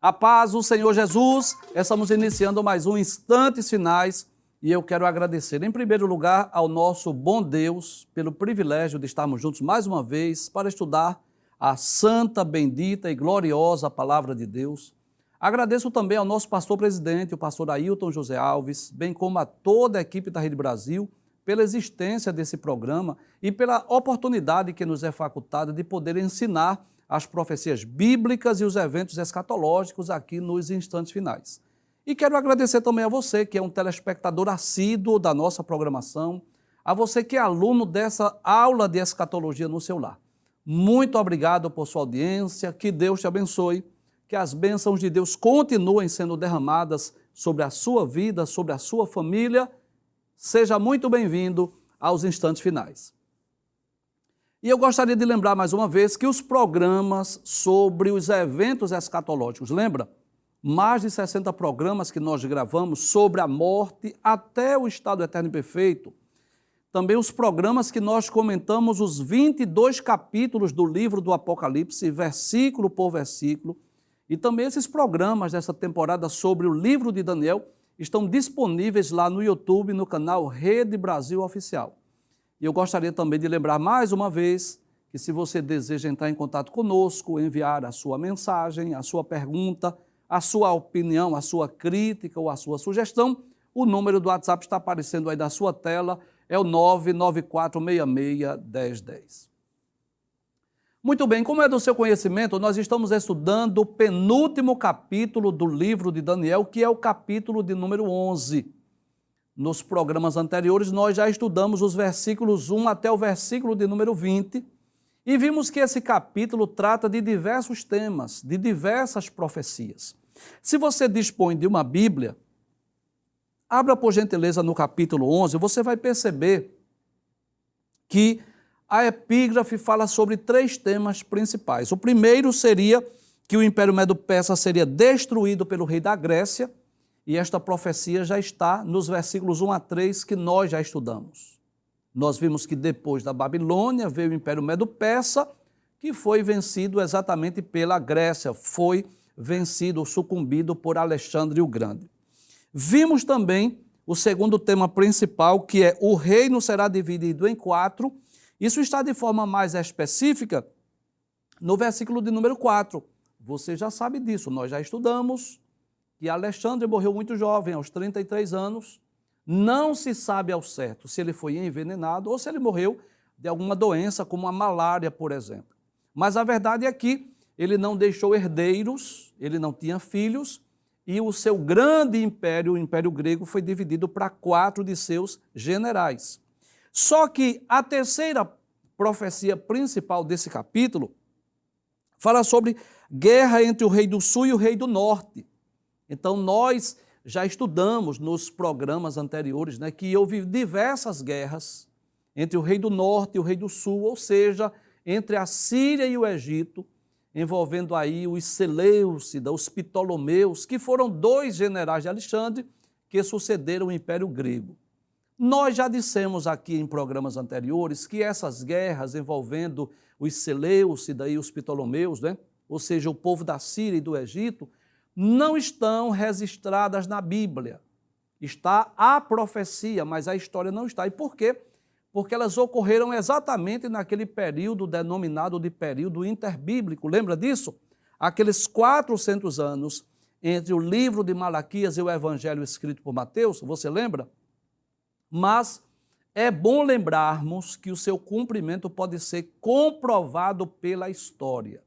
A paz do Senhor Jesus, estamos iniciando mais um Instantes Finais e eu quero agradecer, em primeiro lugar, ao nosso bom Deus pelo privilégio de estarmos juntos mais uma vez para estudar a santa, bendita e gloriosa Palavra de Deus. Agradeço também ao nosso pastor presidente, o pastor Ailton José Alves, bem como a toda a equipe da Rede Brasil, pela existência desse programa e pela oportunidade que nos é facultada de poder ensinar as profecias bíblicas e os eventos escatológicos aqui nos Instantes Finais. E quero agradecer também a você que é um telespectador assíduo da nossa programação, a você que é aluno dessa aula de escatologia no seu lar. Muito obrigado por sua audiência, que Deus te abençoe, que as bênçãos de Deus continuem sendo derramadas sobre a sua vida, sobre a sua família. Seja muito bem-vindo aos Instantes Finais. E eu gostaria de lembrar mais uma vez que os programas sobre os eventos escatológicos, lembra? Mais de 60 programas que nós gravamos sobre a morte até o estado eterno e perfeito. Também os programas que nós comentamos os 22 capítulos do livro do Apocalipse, versículo por versículo. E também esses programas dessa temporada sobre o livro de Daniel estão disponíveis lá no YouTube, no canal Rede Brasil Oficial. E eu gostaria também de lembrar mais uma vez que se você deseja entrar em contato conosco, enviar a sua mensagem, a sua pergunta, a sua opinião, a sua crítica ou a sua sugestão, o número do WhatsApp está aparecendo aí na sua tela, é o 994661010. Muito bem, como é do seu conhecimento, nós estamos estudando o penúltimo capítulo do livro de Daniel, que é o capítulo de número 11. Nos programas anteriores, nós já estudamos os versículos 1 até o versículo de número 20 e vimos que esse capítulo trata de diversos temas, de diversas profecias. Se você dispõe de uma Bíblia, abra por gentileza no capítulo 11, você vai perceber que a epígrafe fala sobre 3 temas principais. O primeiro seria que o Império Medo-Persa seria destruído pelo rei da Grécia, e esta profecia já está nos versículos 1 a 3 que nós já estudamos. Nós vimos que depois da Babilônia veio o Império Medo-Persa, que foi vencido exatamente pela Grécia, foi vencido, sucumbido por Alexandre o Grande. Vimos também o segundo tema principal, que é o reino será dividido em 4. Isso está de forma mais específica no versículo de número 4. Você já sabe disso, nós já estudamos que Alexandre morreu muito jovem, aos 33 anos. Não se sabe ao certo se ele foi envenenado ou se ele morreu de alguma doença, como a malária, por exemplo. Mas a verdade é que ele não deixou herdeiros, ele não tinha filhos, e o seu grande império, o Império Grego, foi dividido para 4 de seus generais. Só que a terceira profecia principal desse capítulo fala sobre guerra entre o rei do sul e o rei do norte. Então, nós já estudamos nos programas anteriores, que houve diversas guerras entre o rei do norte e o rei do sul, ou seja, entre a Síria e o Egito, envolvendo aí os Seleucidas, os Ptolomeus, que foram 2 generais de Alexandre que sucederam o Império Grego. Nós já dissemos aqui em programas anteriores que essas guerras envolvendo os Seleucidas e os Ptolomeus, ou seja, o povo da Síria e do Egito, não estão registradas na Bíblia. Está a profecia, mas a história não está. E por quê? Porque elas ocorreram exatamente naquele período denominado de período interbíblico. Lembra disso? Aqueles 400 anos entre o livro de Malaquias e o evangelho escrito por Mateus, você lembra? Mas é bom lembrarmos que o seu cumprimento pode ser comprovado pela história.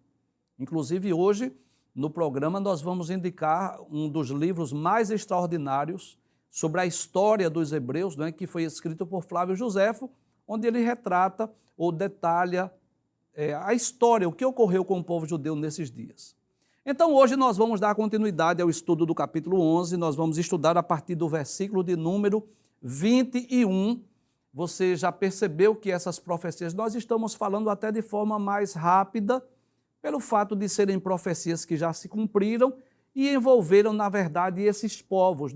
Inclusive hoje, no programa, nós vamos indicar um dos livros mais extraordinários sobre a história dos hebreus, que foi escrito por Flávio Joséfo, onde ele retrata ou detalha a história, o que ocorreu com o povo judeu nesses dias. Então, hoje nós vamos dar continuidade ao estudo do capítulo 11, nós vamos estudar a partir do versículo de número 21. Você já percebeu que essas profecias nós estamos falando até de forma mais rápida, pelo fato de serem profecias que já se cumpriram e envolveram, na verdade, esses povos,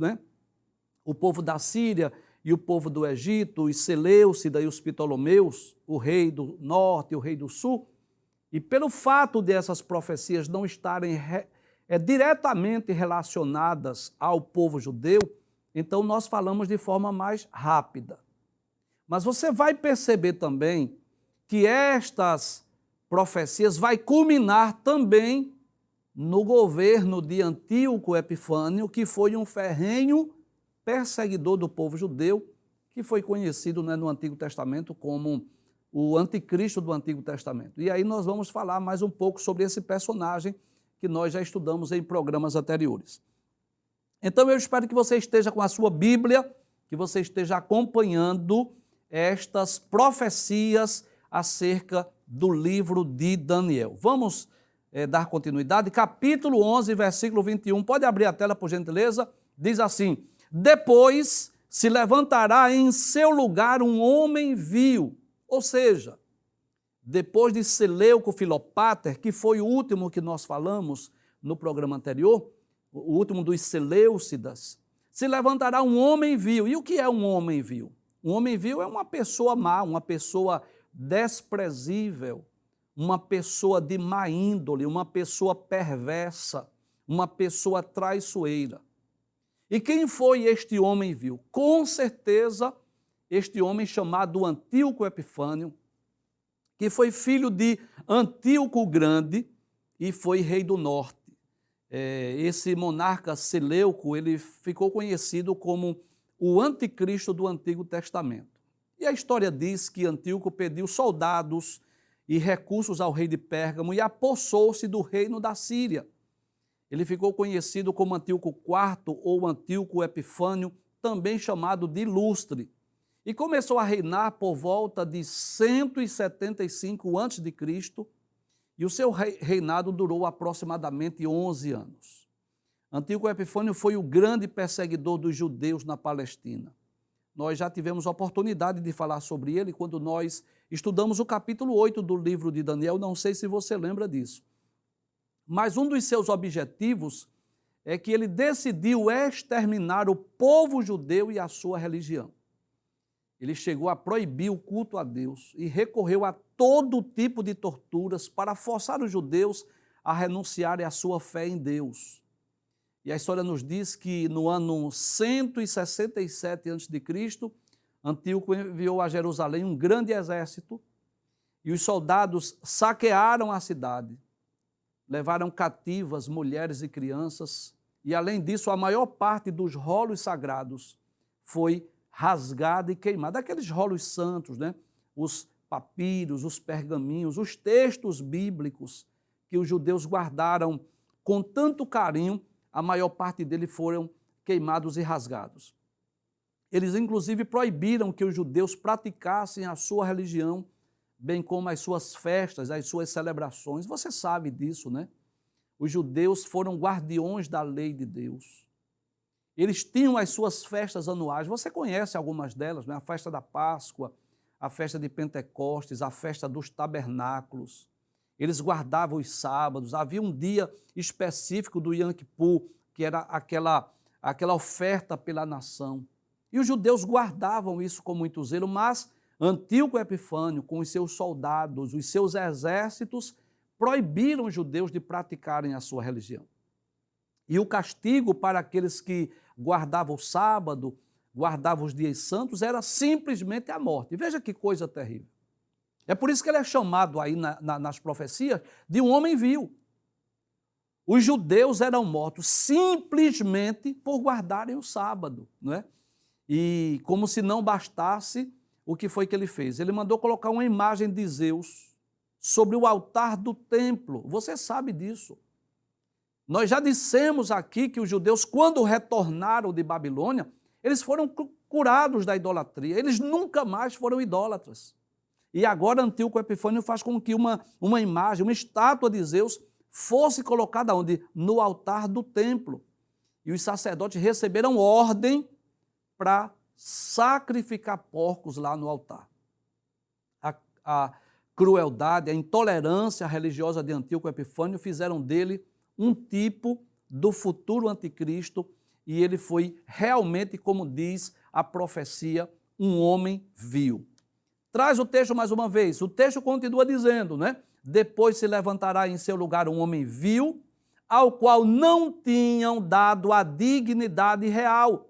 O povo da Síria e o povo do Egito, os Seleucidas e os Ptolomeus, o rei do norte e o rei do sul. E pelo fato dessas profecias não estarem diretamente relacionadas ao povo judeu, então nós falamos de forma mais rápida. Mas você vai perceber também que estas profecias vai culminar também no governo de Antíoco Epifânio, que foi um ferrenho perseguidor do povo judeu, que foi conhecido, né, no Antigo Testamento como o anticristo do Antigo Testamento. E aí nós vamos falar mais um pouco sobre esse personagem que nós já estudamos em programas anteriores. Então eu espero que você esteja com a sua Bíblia, que você esteja acompanhando estas profecias acerca do livro de Daniel. Vamos dar continuidade. Capítulo 11, versículo 21. Pode abrir a tela, por gentileza? Diz assim: depois se levantará em seu lugar um homem vil. Ou seja, depois de Seleuco Filopáter, que foi o último que nós falamos no programa anterior, o último dos Seleucidas, se levantará um homem vil. E o que é um homem vil? Um homem vil é uma pessoa má, uma pessoa desprezível, uma pessoa de má índole, uma pessoa perversa, uma pessoa traiçoeira. E quem foi este homem vil? Com certeza, este homem chamado Antíoco Epifânio, que foi filho de Antíoco o Grande e foi rei do norte. Esse monarca Seleuco, ele ficou conhecido como o anticristo do Antigo Testamento. E a história diz que Antíoco pediu soldados e recursos ao rei de Pérgamo e apossou-se do reino da Síria. Ele ficou conhecido como Antíoco IV ou Antíoco Epifânio, também chamado de Ilustre, e começou a reinar por volta de 175 a.C., e o seu reinado durou aproximadamente 11 anos. Antíoco Epifânio foi o grande perseguidor dos judeus na Palestina. Nós já tivemos a oportunidade de falar sobre ele quando nós estudamos o capítulo 8 do livro de Daniel, não sei se você lembra disso. Mas um dos seus objetivos é que ele decidiu exterminar o povo judeu e a sua religião. Ele chegou a proibir o culto a Deus e recorreu a todo tipo de torturas para forçar os judeus a renunciarem à sua fé em Deus. E a história nos diz que no ano 167 a.C., Antíoco enviou a Jerusalém um grande exército e os soldados saquearam a cidade, levaram cativas mulheres e crianças e, além disso, a maior parte dos rolos sagrados foi rasgada e queimada. Aqueles rolos santos, né? Os papiros, os pergaminhos, os textos bíblicos que os judeus guardaram com tanto carinho, a maior parte deles foram queimados e rasgados. Eles, inclusive, proibiram que os judeus praticassem a sua religião, bem como as suas festas, as suas celebrações. Você sabe disso, né? Os judeus foram guardiões da lei de Deus. Eles tinham as suas festas anuais, você conhece algumas delas, né? A festa da Páscoa, a festa de Pentecostes, a festa dos tabernáculos. Eles guardavam os sábados, havia um dia específico do Yom Kippur, que era aquela oferta pela nação. E os judeus guardavam isso com muito zelo, mas Antíoco Epifânio, com os seus soldados, os seus exércitos, proibiram os judeus de praticarem a sua religião. E o castigo para aqueles que guardavam o sábado, guardavam os dias santos, era simplesmente a morte. Veja que coisa terrível. É por isso que ele é chamado aí nas profecias de um homem vil. Os judeus eram mortos simplesmente por guardarem o sábado, não é? E como se não bastasse, o que foi que ele fez? Ele mandou colocar uma imagem de Zeus sobre o altar do templo. Você sabe disso. Nós já dissemos aqui que os judeus, quando retornaram de Babilônia, eles foram curados da idolatria. Eles nunca mais foram idólatras. E agora Antíoco Epifânio faz com que uma imagem, uma estátua de Zeus, fosse colocada onde? No altar do templo. E os sacerdotes receberam ordem para sacrificar porcos lá no altar. A crueldade, a intolerância religiosa de Antíoco Epifânio fizeram dele um tipo do futuro anticristo e ele foi realmente, como diz a profecia, um homem vil. Traz o texto mais uma vez. O texto continua dizendo, né? Depois se levantará em seu lugar um homem vil, ao qual não tinham dado a dignidade real.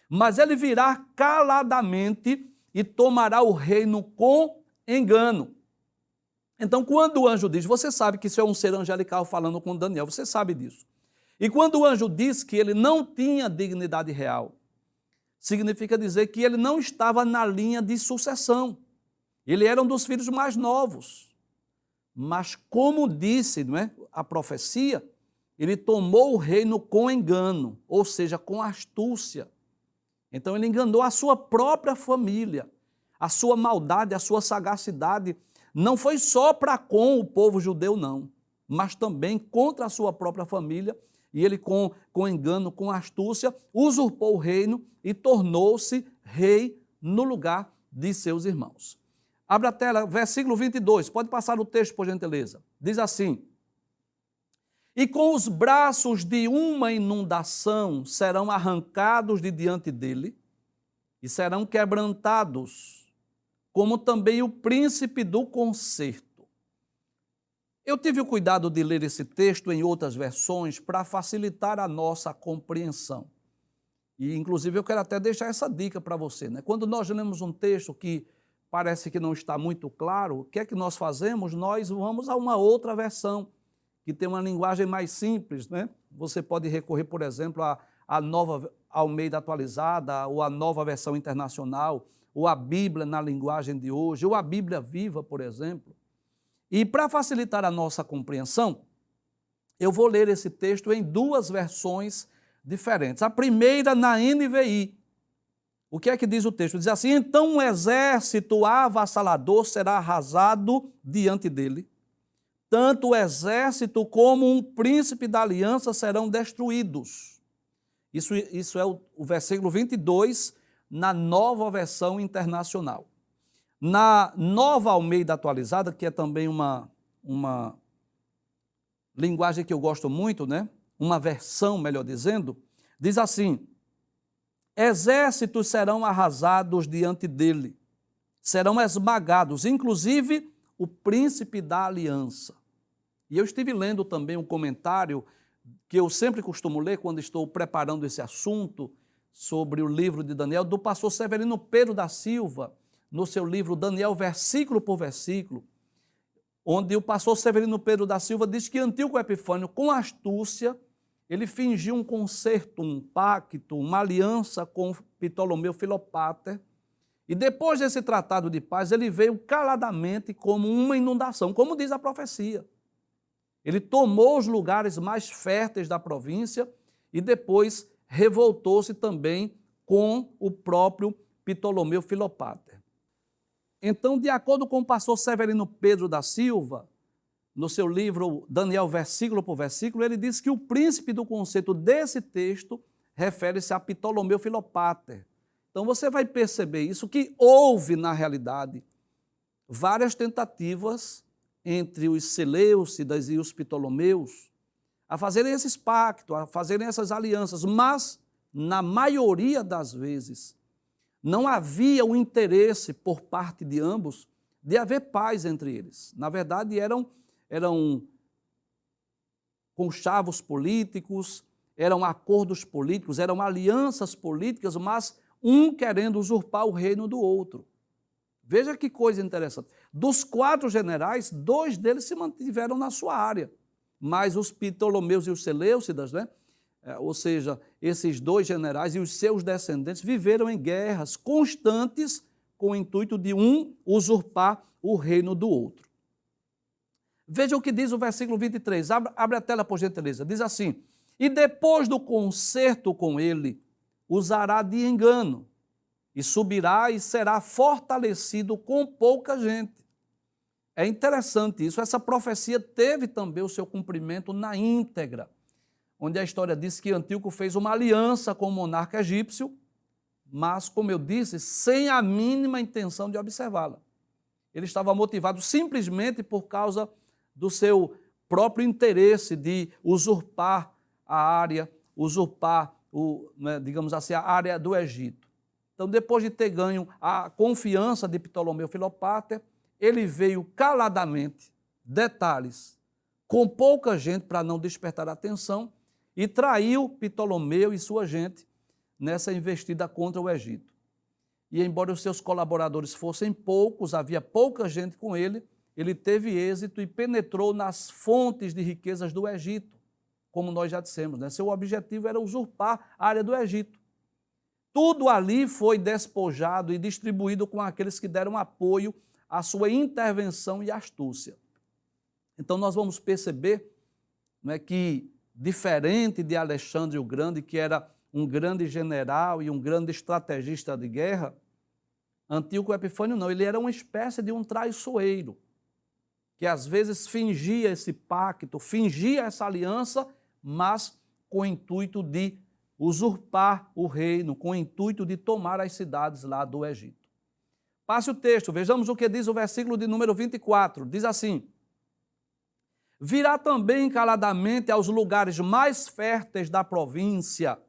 Mas ele virá caladamente e tomará o reino com engano. Então, quando o anjo diz, você sabe que isso é um ser angelical falando com Daniel, você sabe disso. E quando o anjo diz que ele não tinha dignidade real, significa dizer que ele não estava na linha de sucessão. Ele era um dos filhos mais novos. Mas, como disse, não é, a profecia, ele tomou o reino com engano, ou seja, com astúcia. Então ele enganou a sua própria família. A sua maldade, a sua sagacidade não foi só para com o povo judeu, não, mas também contra a sua própria família. E ele, com engano, com astúcia, usurpou o reino e tornou-se rei no lugar de seus irmãos. Abra a tela, versículo 22, pode passar o texto, por gentileza. Diz assim: e com os braços de uma inundação serão arrancados de diante dele e serão quebrantados, como também o príncipe do concerto. Eu tive o cuidado de ler esse texto em outras versões para facilitar a nossa compreensão. E, inclusive, eu quero até deixar essa dica para você, né? Quando nós lemos um texto que parece que não está muito claro, o que é que nós fazemos? Nós vamos a uma outra versão, que tem uma linguagem mais simples, né? Você pode recorrer, por exemplo, à Nova Almeida Atualizada, ou à Nova Versão Internacional, ou a Bíblia na linguagem de hoje, ou a Bíblia Viva, por exemplo. E para facilitar a nossa compreensão, eu vou ler esse texto em duas versões diferentes. A primeira na NVI. O que é que diz o texto? Diz assim: então um exército avassalador será arrasado diante dele, tanto o exército como um príncipe da aliança serão destruídos. Isso é o versículo 22 na Nova Versão Internacional. Na Nova Almeida Atualizada, que é também uma linguagem que eu gosto muito, né? Uma versão, melhor dizendo, diz assim: exércitos serão arrasados diante dele, serão esmagados, inclusive o príncipe da aliança. E eu estive lendo também um comentário que eu sempre costumo ler quando estou preparando esse assunto sobre o livro de Daniel, do pastor Severino Pedro da Silva, no seu livro Daniel, versículo por versículo, onde o pastor Severino Pedro da Silva diz que Antíoco Epifânio, com astúcia, ele fingiu um concerto, um pacto, uma aliança com Ptolomeu Filopater, e depois desse tratado de paz, ele veio caladamente como uma inundação, como diz a profecia. Ele tomou os lugares mais férteis da província e depois revoltou-se também com o próprio Ptolomeu Filopater. Então, de acordo com o pastor Severino Pedro da Silva, no seu livro Daniel, versículo por versículo, ele diz que o príncipe do conceito desse texto refere-se a Ptolomeu Filopater. Então, você vai perceber isso, que houve, na realidade, várias tentativas entre os Seleucidas e os Ptolomeus a fazerem esses pactos, a fazerem essas alianças, mas, na maioria das vezes, não havia o interesse por parte de ambos de haver paz entre eles. Na verdade, eram conchavos políticos, eram acordos políticos, eram alianças políticas, mas um querendo usurpar o reino do outro. Veja que coisa interessante. Dos 4 generais, 2 deles se mantiveram na sua área, mas os Ptolomeus e os Seleucidas, né? Ou seja, esses 2 generais e os seus descendentes viveram em guerras constantes com o intuito de um usurpar o reino do outro. Veja o que diz o versículo 23, abre a tela por gentileza, diz assim: e depois do concerto com ele, usará de engano, e subirá e será fortalecido com pouca gente. É interessante isso, essa profecia teve também o seu cumprimento na íntegra, onde a história diz que Antíoco fez uma aliança com o monarca egípcio, mas, como eu disse, sem a mínima intenção de observá-la. Ele estava motivado simplesmente por causa do seu próprio interesse de usurpar a área, usurpar, digamos assim, a área do Egito. Então, depois de ter ganho a confiança de Ptolomeu Filopater, ele veio caladamente, detalhes, com pouca gente para não despertar atenção, e traiu Ptolomeu e sua gente nessa investida contra o Egito. E embora os seus colaboradores fossem poucos, havia pouca gente com ele, ele teve êxito e penetrou nas fontes de riquezas do Egito, como nós já dissemos, né? Seu objetivo era usurpar a área do Egito. Tudo ali foi despojado e distribuído com aqueles que deram apoio à sua intervenção e astúcia. Então nós vamos perceber, né, que, diferente de Alexandre o Grande, que era um grande general e um grande estrategista de guerra, Antíoco Epifânio não, ele era uma espécie de um traiçoeiro, que às vezes fingia esse pacto, fingia essa aliança, mas com o intuito de usurpar o reino, com o intuito de tomar as cidades lá do Egito. Passe o texto, vejamos o que diz o versículo de número 24, diz assim: virá também caladamente aos lugares mais férteis da província,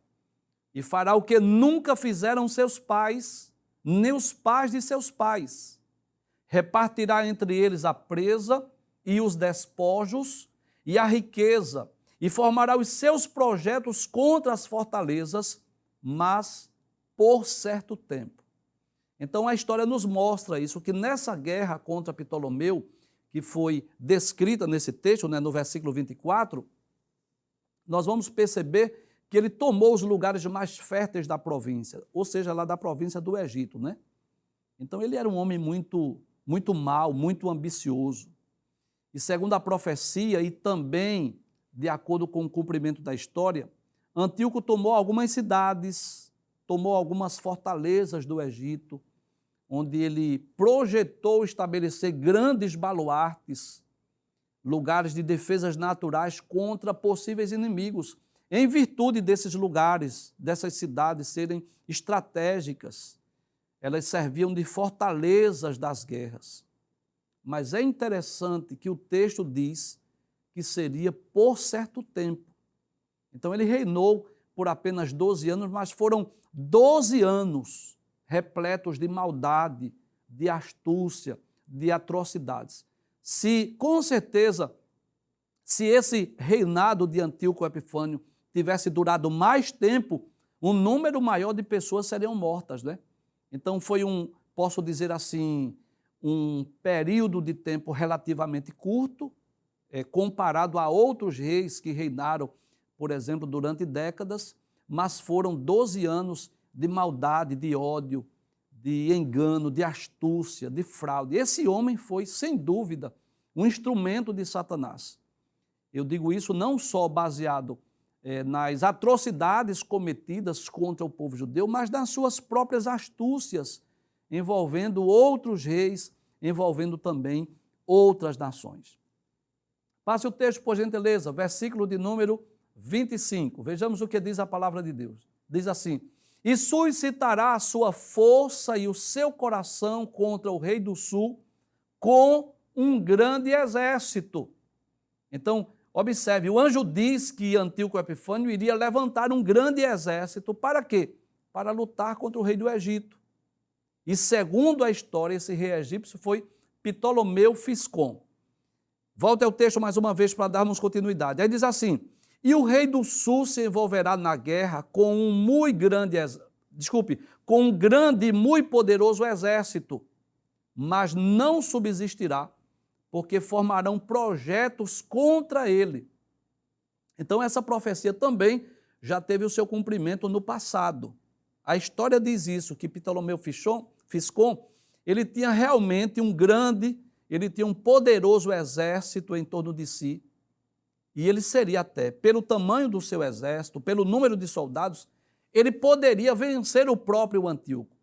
e fará o que nunca fizeram seus pais, nem os pais de seus pais. Repartirá entre eles a presa e os despojos e a riqueza, e formará os seus projetos contra as fortalezas, mas por certo tempo. Então a história nos mostra isso, que nessa guerra contra Ptolomeu, que foi descrita nesse texto, né, no versículo 24, nós vamos perceber que ele tomou os lugares mais férteis da província, ou seja, lá da província do Egito, né? Então ele era um homem muito mau, muito ambicioso. E segundo a profecia e também de acordo com o cumprimento da história, Antíoco tomou algumas cidades, tomou algumas fortalezas do Egito, onde ele projetou estabelecer grandes baluartes, lugares de defesas naturais contra possíveis inimigos, em virtude desses lugares, dessas cidades serem estratégicas. Elas serviam de fortalezas das guerras. Mas é interessante que o texto diz que seria por certo tempo. Então ele reinou por apenas 12 anos, mas foram 12 anos repletos de maldade, de astúcia, de atrocidades. Com certeza, se esse reinado de Antíoco Epifânio tivesse durado mais tempo, um número maior de pessoas seriam mortas, né? Então foi posso dizer assim, um período de tempo relativamente curto, comparado a outros reis que reinaram, por exemplo, durante décadas, mas foram 12 anos de maldade, de ódio, de engano, de astúcia, de fraude. Esse homem foi, sem dúvida, um instrumento de Satanás. Eu digo isso não só baseado nas atrocidades cometidas contra o povo judeu, mas nas suas próprias astúcias, envolvendo outros reis, envolvendo também outras nações. Passe o texto, por gentileza, versículo de número 25. Vejamos o que diz a palavra de Deus. Diz assim: e suscitará a sua força e o seu coração contra o rei do sul com um grande exército. Então, observe, o anjo diz que Antíoco Epifânio iria levantar um grande exército. Para quê? Para lutar contra o rei do Egito. E segundo a história, esse rei egípcio foi Ptolomeu Fiscon. Volte ao texto mais uma vez para darmos continuidade. Aí diz assim: e o rei do sul se envolverá na guerra com com um grande e muito poderoso exército, mas não subsistirá, porque formarão projetos contra ele. Então essa profecia também já teve o seu cumprimento no passado. A história diz isso, que Ptolomeu Fiscon, ele tinha realmente ele tinha um poderoso exército em torno de si, e ele seria até, pelo tamanho do seu exército, pelo número de soldados, ele poderia vencer o próprio Antíoco.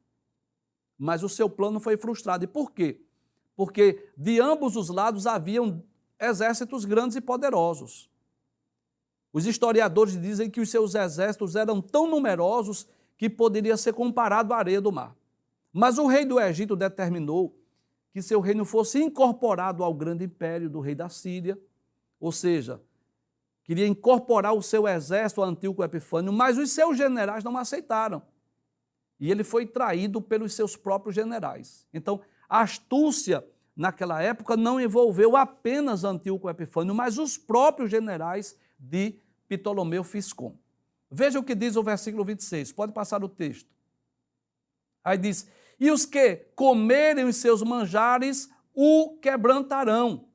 Mas o seu plano foi frustrado. E por quê? Porque de ambos os lados haviam exércitos grandes e poderosos. Os historiadores dizem que os seus exércitos eram tão numerosos que poderia ser comparado à areia do mar. Mas o rei do Egito determinou que seu reino fosse incorporado ao grande império do rei da Síria, ou seja, queria incorporar o seu exército a Antíoco Epifânio, mas os seus generais não aceitaram. E ele foi traído pelos seus próprios generais. Então, a astúcia naquela época, não envolveu apenas Antíoco Epifânio, mas os próprios generais de Ptolomeu Fiscon. Veja o que diz o versículo 26, pode passar o texto. Aí diz, e os que comerem os seus manjares o quebrantarão.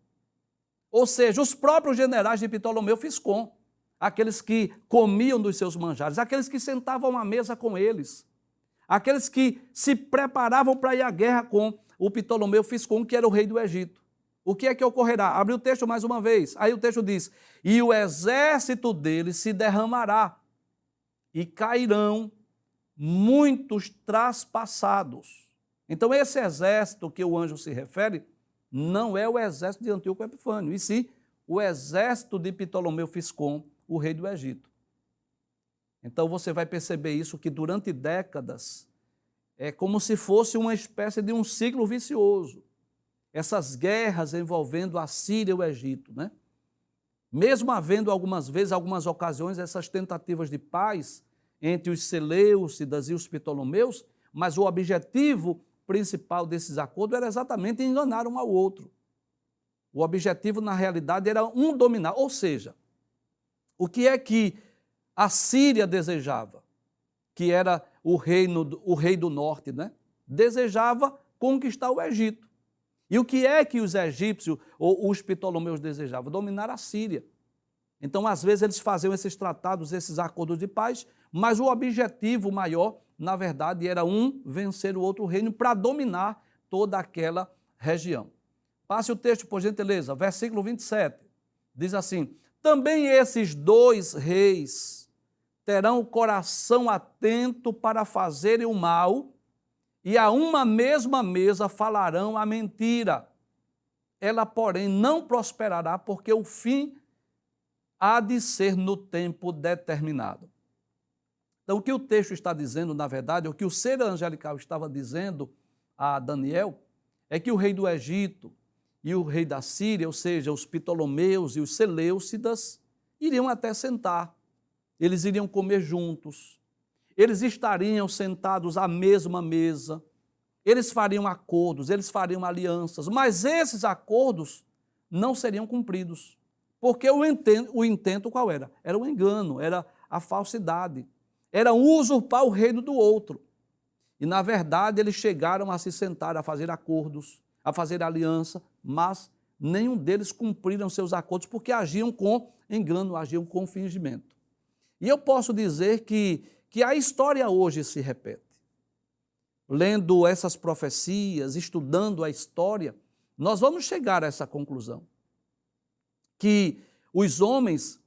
Ou seja, os próprios generais de Ptolomeu Fiscon, aqueles que comiam dos seus manjares, aqueles que sentavam à mesa com eles, aqueles que se preparavam para ir à guerra com o Ptolomeu Fiscon, que era o rei do Egito. O que é que ocorrerá? Abre o texto mais uma vez. Aí o texto diz, e o exército deles se derramará, e cairão muitos traspassados. Então esse exército que o anjo se refere, não é o exército de Antíoco Epifânio, e sim o exército de Ptolomeu Fiscon, o rei do Egito. Então você vai perceber isso, que durante décadas é como se fosse uma espécie de um ciclo vicioso. Essas guerras envolvendo a Síria e o Egito, né? Mesmo havendo algumas vezes, algumas ocasiões, essas tentativas de paz entre os Seleucidas e os Ptolomeus, mas o objetivo principal desses acordos era exatamente enganar um ao outro. O objetivo, na realidade, era um dominar, ou seja, o que é que a Síria desejava? Que era o rei do norte, né? Desejava conquistar o Egito. E o que é que os egípcios ou os Ptolomeus desejavam? Dominar a Síria. Então, às vezes, eles faziam esses tratados, esses acordos de paz, mas o objetivo maior, na verdade, era um vencer o outro reino para dominar toda aquela região. Passe o texto, por gentileza, versículo 27. Diz assim, também esses dois reis terão o coração atento para fazerem o mal, e a uma mesma mesa falarão a mentira. Ela, porém, não prosperará, porque o fim há de ser no tempo determinado. Então, o que o texto está dizendo, na verdade, o que o ser angelical estava dizendo a Daniel, é que o rei do Egito e o rei da Síria, ou seja, os Ptolomeus e os Seleucidas, iriam até sentar. Eles iriam comer juntos. Eles estariam sentados à mesma mesa, eles fariam acordos, eles fariam alianças, mas esses acordos não seriam cumpridos, porque o intento qual era? Era o engano, era a falsidade, era usurpar o reino do outro. E, na verdade, eles chegaram a se sentar, a fazer acordos, a fazer aliança, mas nenhum deles cumpriram seus acordos, porque agiam com engano, agiam com fingimento. E eu posso dizer que a história hoje se repete. Lendo essas profecias, estudando a história, nós vamos chegar a essa conclusão. Que os homens,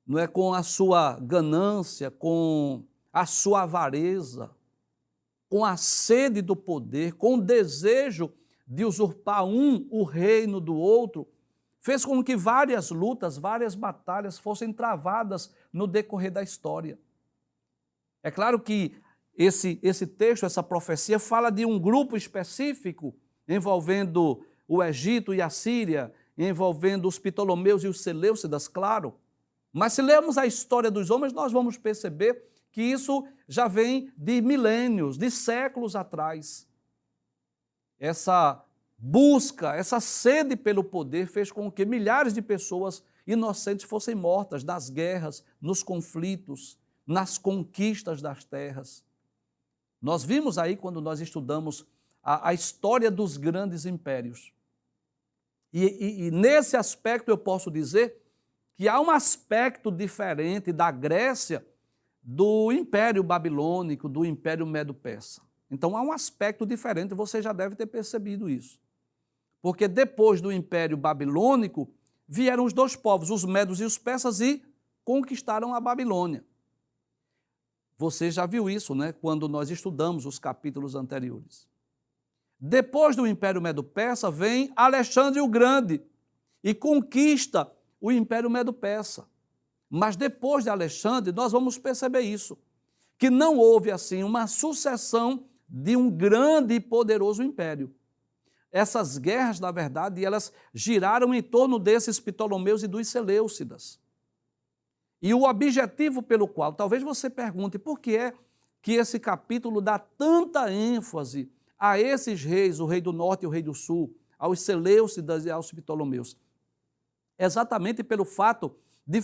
não é, com a sua ganância, com a sua avareza, com a sede do poder, com o desejo de usurpar o reino do outro, fez com que várias lutas, várias batalhas fossem travadas no decorrer da história. É claro que esse texto, essa profecia, fala de um grupo específico envolvendo o Egito e a Síria, envolvendo os Ptolomeus e os Seleucidas, claro. Mas se lermos a história dos homens, nós vamos perceber que isso já vem de milênios, de séculos atrás. Essa busca, essa sede pelo poder fez com que milhares de pessoas inocentes fossem mortas nas guerras, nos conflitos, nas conquistas das terras. Nós vimos aí, quando nós estudamos a história dos grandes impérios. E nesse aspecto eu posso dizer que há um aspecto diferente da Grécia do Império Babilônico, do Império Medo-Persa. Então há um aspecto diferente, você já deve ter percebido isso. Porque depois do Império Babilônico, vieram os dois povos, os medos e os persas, e conquistaram a Babilônia. Você já viu isso, né, quando nós estudamos os capítulos anteriores. Depois do Império Medo-Persa, vem Alexandre o Grande e conquista o Império Medo-Persa. Mas depois de Alexandre, nós vamos perceber isso, que não houve assim uma sucessão de um grande e poderoso império. Essas guerras, na verdade, elas giraram em torno desses Ptolomeus e dos Seleucidas. E o objetivo pelo qual, talvez você pergunte, por que é que esse capítulo dá tanta ênfase a esses reis, o rei do norte e o rei do sul, aos Seleucidas e aos Ptolomeus? Exatamente pelo fato de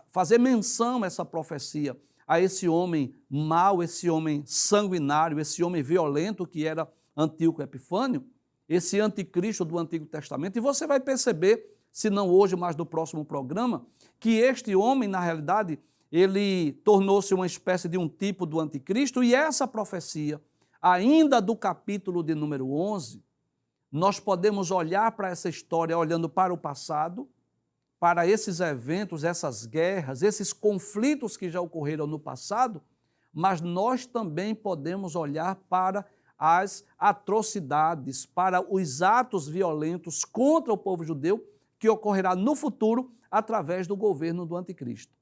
fazer menção a essa profecia, a esse homem mau, esse homem sanguinário, esse homem violento que era Antíoco Epifânio, esse anticristo do Antigo Testamento. E você vai perceber, se não hoje, mas no próximo programa, que este homem, na realidade, ele tornou-se uma espécie de um tipo do anticristo, e essa profecia, ainda do capítulo de número 11, nós podemos olhar para essa história olhando para o passado, para esses eventos, essas guerras, esses conflitos que já ocorreram no passado, mas nós também podemos olhar para as atrocidades, para os atos violentos contra o povo judeu que ocorrerá no futuro através do governo do anticristo.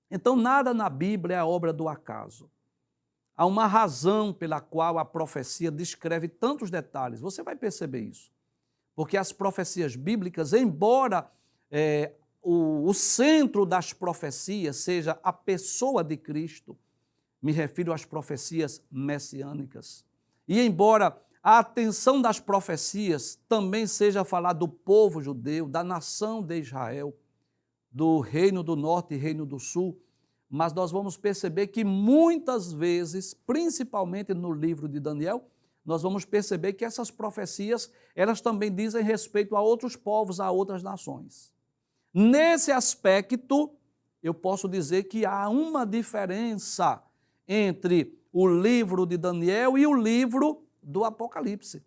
Então, nada na Bíblia é obra do acaso. Há uma razão pela qual a profecia descreve tantos detalhes. Você vai perceber isso. Porque as profecias bíblicas, embora o centro das profecias seja a pessoa de Cristo, me refiro às profecias messiânicas, e embora a atenção das profecias também seja falar do povo judeu, da nação de Israel, do reino do norte e reino do sul, mas nós vamos perceber que muitas vezes, principalmente no livro de Daniel, nós vamos perceber que essas profecias, elas também dizem respeito a outros povos, a outras nações. Nesse aspecto, eu posso dizer que há uma diferença entre o livro de Daniel e o livro do Apocalipse.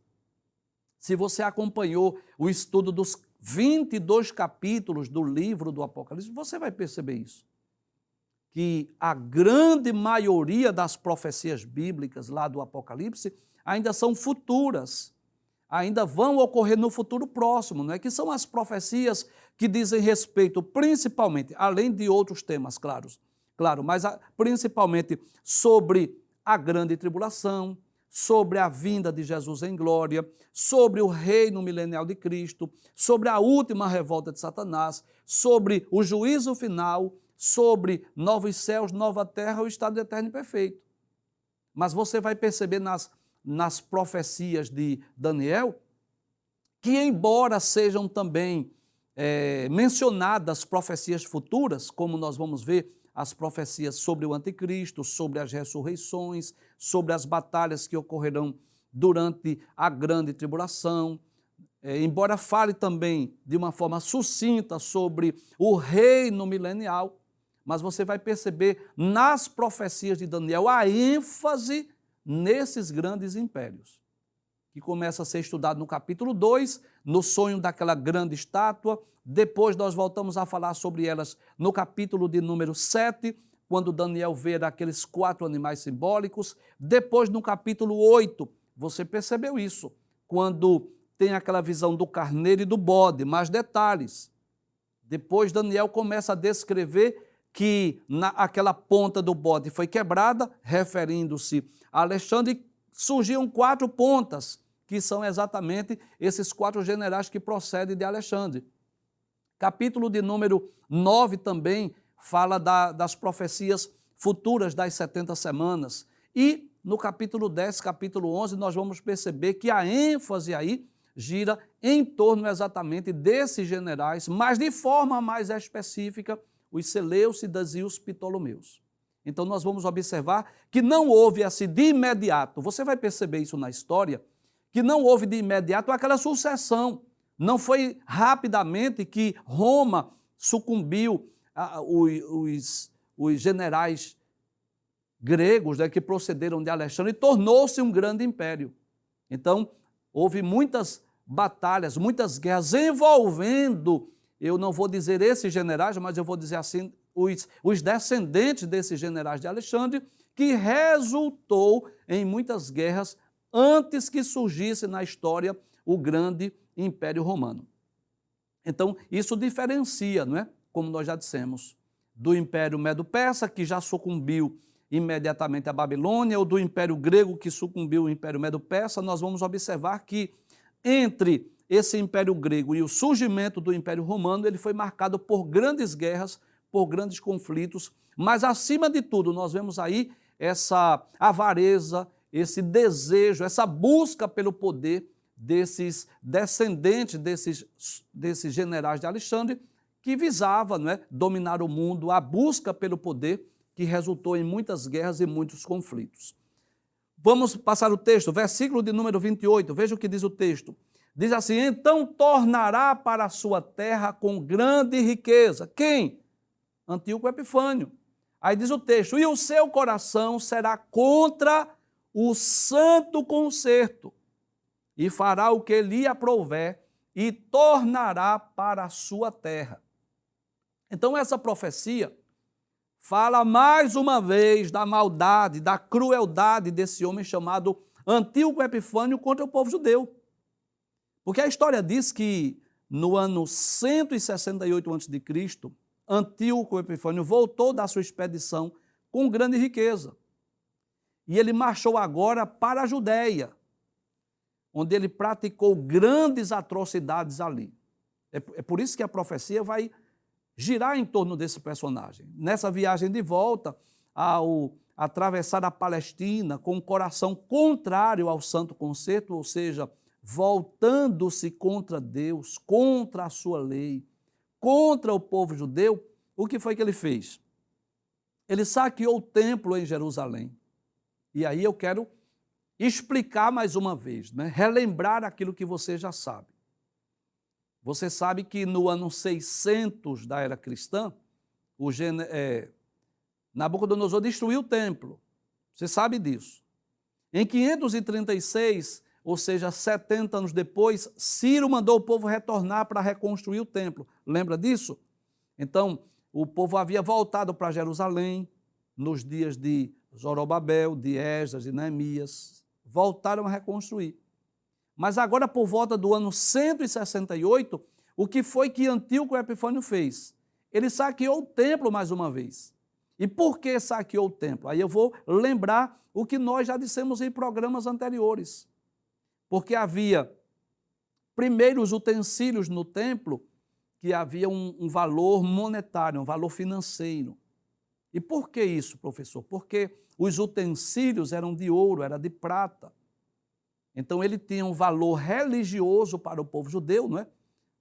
Se você acompanhou o estudo dos 22 capítulos do livro do Apocalipse, você vai perceber isso. Que a grande maioria das profecias bíblicas lá do Apocalipse ainda são futuras, ainda vão ocorrer no futuro próximo, não é? Que são as profecias que dizem respeito principalmente, além de outros temas, claro, mas principalmente sobre a grande tribulação, sobre a vinda de Jesus em glória, sobre o reino milenial de Cristo, sobre a última revolta de Satanás, sobre o juízo final, sobre novos céus, nova terra, o estado eterno e perfeito. Mas você vai perceber nas profecias de Daniel que, embora sejam também mencionadas profecias futuras, como nós vamos ver as profecias sobre o anticristo, sobre as ressurreições, sobre as batalhas que ocorrerão durante a grande tribulação, embora fale também de uma forma sucinta sobre o reino milenial, mas você vai perceber nas profecias de Daniel a ênfase nesses grandes impérios, que começa a ser estudado no capítulo 2, no sonho daquela grande estátua. Depois nós voltamos a falar sobre elas no capítulo de número 7, quando Daniel vê aqueles 4 animais simbólicos. Depois, no capítulo 8, você percebeu isso, quando tem aquela visão do carneiro e do bode, mais detalhes. Depois Daniel começa a descrever que aquela ponta do bode foi quebrada, referindo-se a Alexandre, e surgiam 4 pontas, que são exatamente esses 4 generais que procedem de Alexandre. Capítulo de número 9 também fala das profecias futuras das 70 semanas. E no capítulo 10, capítulo 11, nós vamos perceber que a ênfase aí gira em torno exatamente desses generais, mas de forma mais específica, os Seleucidas e os Ptolomeus. Então nós vamos observar que não houve assim de imediato, você vai perceber isso na história, que não houve de imediato aquela sucessão. Não foi rapidamente que Roma sucumbiu os generais gregos, né, que procederam de Alexandre, e tornou-se um grande império. Então, houve muitas batalhas, muitas guerras envolvendo, eu não vou dizer esses generais, mas eu vou dizer assim, os descendentes desses generais de Alexandre, que resultou em muitas guerras antes que surgisse na história o grande Império Romano. Então, isso diferencia, não é? Como nós já dissemos, do Império Medo-Persa, que já sucumbiu imediatamente à Babilônia, ou do Império Grego, que sucumbiu ao Império Medo-Persa. Nós vamos observar que entre esse Império Grego e o surgimento do Império Romano, ele foi marcado por grandes guerras, por grandes conflitos, mas, acima de tudo, nós vemos aí essa avareza, esse desejo, essa busca pelo poder desses descendentes desses generais de Alexandre, que visava, não é, dominar o mundo, a busca pelo poder, que resultou em muitas guerras e muitos conflitos. Vamos passar o texto, versículo de número 28, veja o que diz o texto. Diz assim: então tornará para a sua terra com grande riqueza. Quem? Antíoco Epifânio. Aí diz o texto: e o seu coração será contra o santo concerto, e fará o que lhe aprouver, e tornará para a sua terra. Então essa profecia fala mais uma vez da maldade, da crueldade desse homem chamado Antíoco Epifânio contra o povo judeu. Porque a história diz que no ano 168 a.C., Antíoco Epifânio voltou da sua expedição com grande riqueza. E ele marchou agora para a Judéia, onde ele praticou grandes atrocidades ali. É por isso que a profecia vai girar em torno desse personagem. Nessa viagem de volta, ao atravessar a Palestina com o coração contrário ao Santo Concerto, ou seja, voltando-se contra Deus, contra a sua lei, contra o povo judeu, o que foi que ele fez? Ele saqueou o templo em Jerusalém. E aí eu quero explicar mais uma vez, né? Relembrar aquilo que você já sabe. Você sabe que no ano 600 da era cristã, Nabucodonosor destruiu o templo. Você sabe disso. Em 536, ou seja, 70 anos depois, Ciro mandou o povo retornar para reconstruir o templo. Lembra disso? Então, o povo havia voltado para Jerusalém nos dias de Zorobabel, de Esdras, de Neemias. Voltaram a reconstruir. Mas agora, por volta do ano 168, o que foi que Antíoco Epifânio fez? Ele saqueou o templo mais uma vez. E por que saqueou o templo? Aí eu vou lembrar o que nós já dissemos em programas anteriores. Porque havia, primeiro, os utensílios no templo, que havia um valor monetário, um valor financeiro. E por que isso, professor? Porque os utensílios eram de ouro, era de prata. Então ele tinha um valor religioso para o povo judeu, não é?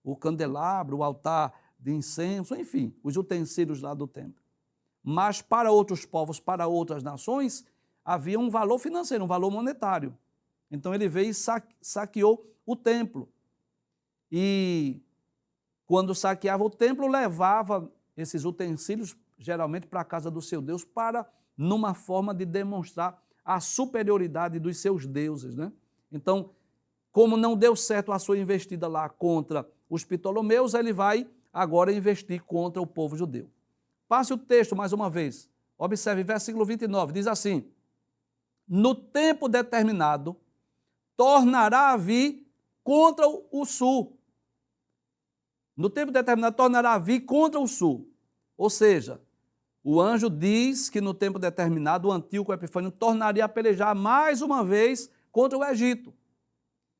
O candelabro, o altar de incenso, enfim, os utensílios lá do templo. Mas para outros povos, para outras nações, havia um valor financeiro, um valor monetário. Então ele veio e saqueou o templo. E quando saqueava o templo, levava esses utensílios geralmente para a casa do seu Deus, para numa forma de demonstrar a superioridade dos seus deuses, né? Então, como não deu certo a sua investida lá contra os Ptolomeus, ele vai agora investir contra o povo judeu. Passe o texto mais uma vez. Observe, versículo 29, diz assim: no tempo determinado, tornará a vir contra o sul. No tempo determinado, tornará a vir contra o sul. Ou seja, o anjo diz que no tempo determinado, o Antíoco Epifânio tornaria a pelejar mais uma vez contra o Egito.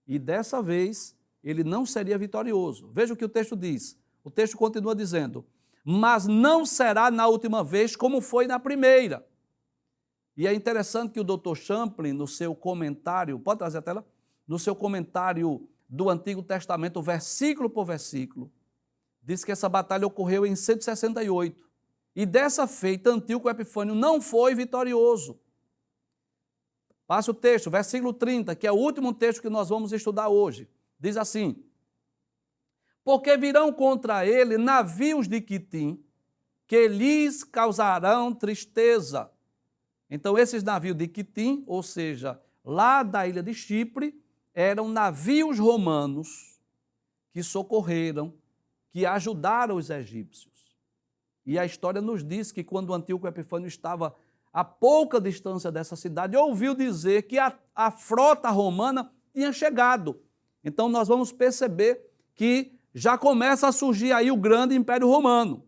E dessa vez, ele não seria vitorioso. Veja o que o texto diz. O texto continua dizendo: mas não será na última vez como foi na primeira. E é interessante que o Dr. Champlin, no seu comentário, pode trazer a tela? No seu comentário do Antigo Testamento, versículo por versículo, diz que essa batalha ocorreu em 168. E dessa feita, Antíoco Epifânio não foi vitorioso. Passe o texto, versículo 30, que é o último texto que nós vamos estudar hoje. Diz assim: porque virão contra ele navios de Quitim, que lhes causarão tristeza. Então, esses navios de Quitim, ou seja, lá da ilha de Chipre, eram navios romanos que socorreram, que ajudaram os egípcios. E a história nos diz que quando Antíoco Epifânio estava a pouca distância dessa cidade, ouviu dizer que a frota romana tinha chegado. Então nós vamos perceber que já começa a surgir aí o grande Império Romano.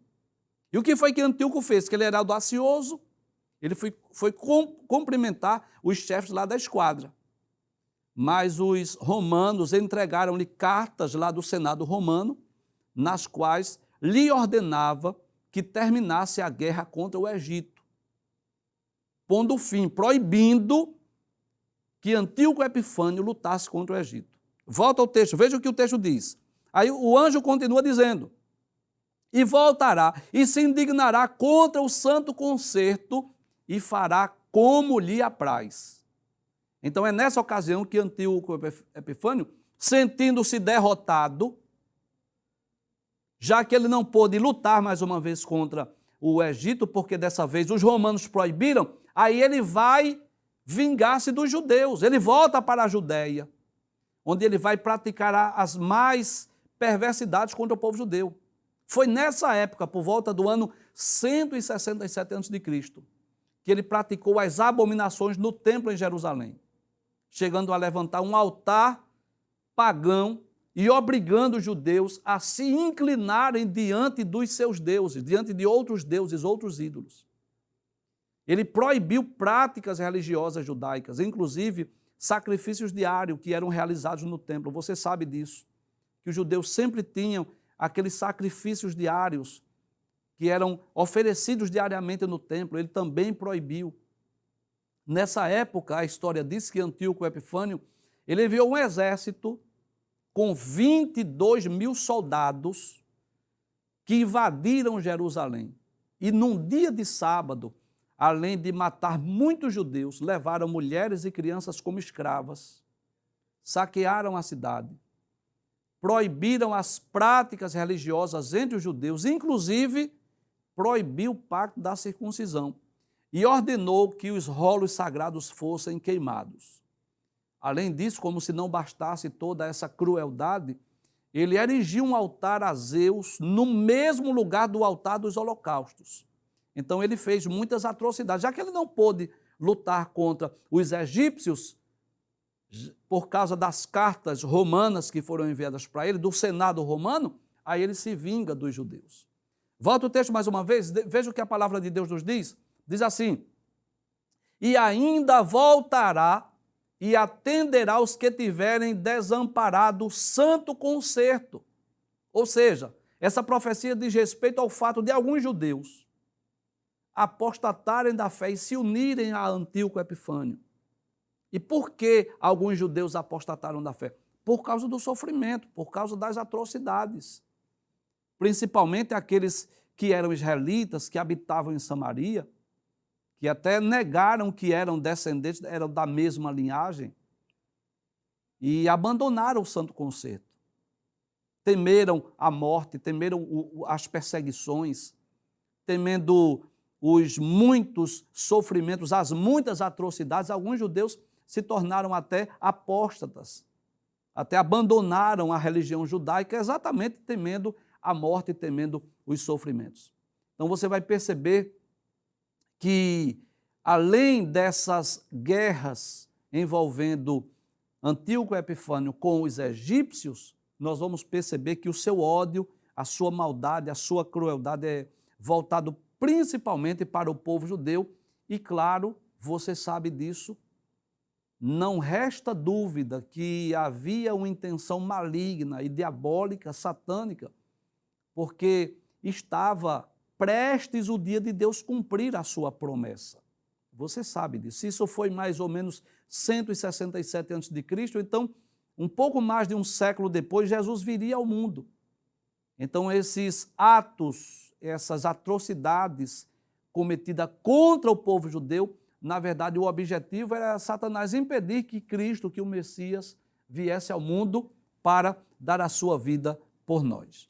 E o que foi que Antíoco fez? Que ele era audacioso, ele foi cumprimentar os chefes lá da esquadra. Mas os romanos entregaram-lhe cartas lá do Senado romano, nas quais lhe ordenava que terminasse a guerra contra o Egito, pondo fim, proibindo que Antíoco Epifânio lutasse contra o Egito. Volta ao texto, veja o que o texto diz. Aí o anjo continua dizendo: e voltará e se indignará contra o santo concerto e fará como lhe apraz. Então é nessa ocasião que Antíoco Epifânio, sentindo-se derrotado, já que ele não pôde lutar mais uma vez contra o Egito, porque dessa vez os romanos proibiram, aí ele vai vingar-se dos judeus. Ele volta para a Judéia, onde ele vai praticar as mais perversidades contra o povo judeu. Foi nessa época, por volta do ano 167 a.C., que ele praticou as abominações no templo em Jerusalém, chegando a levantar um altar pagão e obrigando os judeus a se inclinarem diante dos seus deuses, diante de outros deuses, outros ídolos. Ele proibiu práticas religiosas judaicas, inclusive sacrifícios diários que eram realizados no templo. Você sabe disso, que os judeus sempre tinham aqueles sacrifícios diários que eram oferecidos diariamente no templo. Ele também proibiu. Nessa época, a história diz que Antíoco Epifânio, ele enviou um exército com 22 mil soldados que invadiram Jerusalém. E num dia de sábado, além de matar muitos judeus, levaram mulheres e crianças como escravas, saquearam a cidade, proibiram as práticas religiosas entre os judeus, inclusive proibiu o pacto da circuncisão e ordenou que os rolos sagrados fossem queimados. Além disso, como se não bastasse toda essa crueldade, ele erigiu um altar a Zeus no mesmo lugar do altar dos holocaustos. Então ele fez muitas atrocidades. Já que ele não pôde lutar contra os egípcios, por causa das cartas romanas que foram enviadas para ele, do Senado romano, aí ele se vinga dos judeus. Volta o texto mais uma vez, veja o que a palavra de Deus nos diz. Diz assim: e ainda voltará e atenderá os que tiverem desamparado o santo concerto. Ou seja, essa profecia diz respeito ao fato de alguns judeus apostatarem da fé e se unirem a Antíoco Epifânio. E por que alguns judeus apostataram da fé? Por causa do sofrimento, por causa das atrocidades. Principalmente aqueles que eram israelitas, que habitavam em Samaria, que até negaram que eram descendentes, eram da mesma linhagem, e abandonaram o santo concerto. Temeram a morte, temeram as perseguições, temendo os muitos sofrimentos, as muitas atrocidades. Alguns judeus se tornaram até apóstatas, até abandonaram a religião judaica, exatamente temendo a morte e temendo os sofrimentos. Então você vai perceber que, além dessas guerras envolvendo Antíoco Epifânio com os egípcios, nós vamos perceber que o seu ódio, a sua maldade, a sua crueldade é voltado principalmente para o povo judeu. E claro, você sabe disso, não resta dúvida que havia uma intenção maligna e diabólica, satânica, porque estava prestes o dia de Deus cumprir a sua promessa. Você sabe disso. Isso foi mais ou menos 167 a.C., então, um pouco mais de um século depois, Jesus viria ao mundo. Então, esses atos, essas atrocidades cometidas contra o povo judeu, na verdade, o objetivo era Satanás impedir que Cristo, que o Messias, viesse ao mundo para dar a sua vida por nós.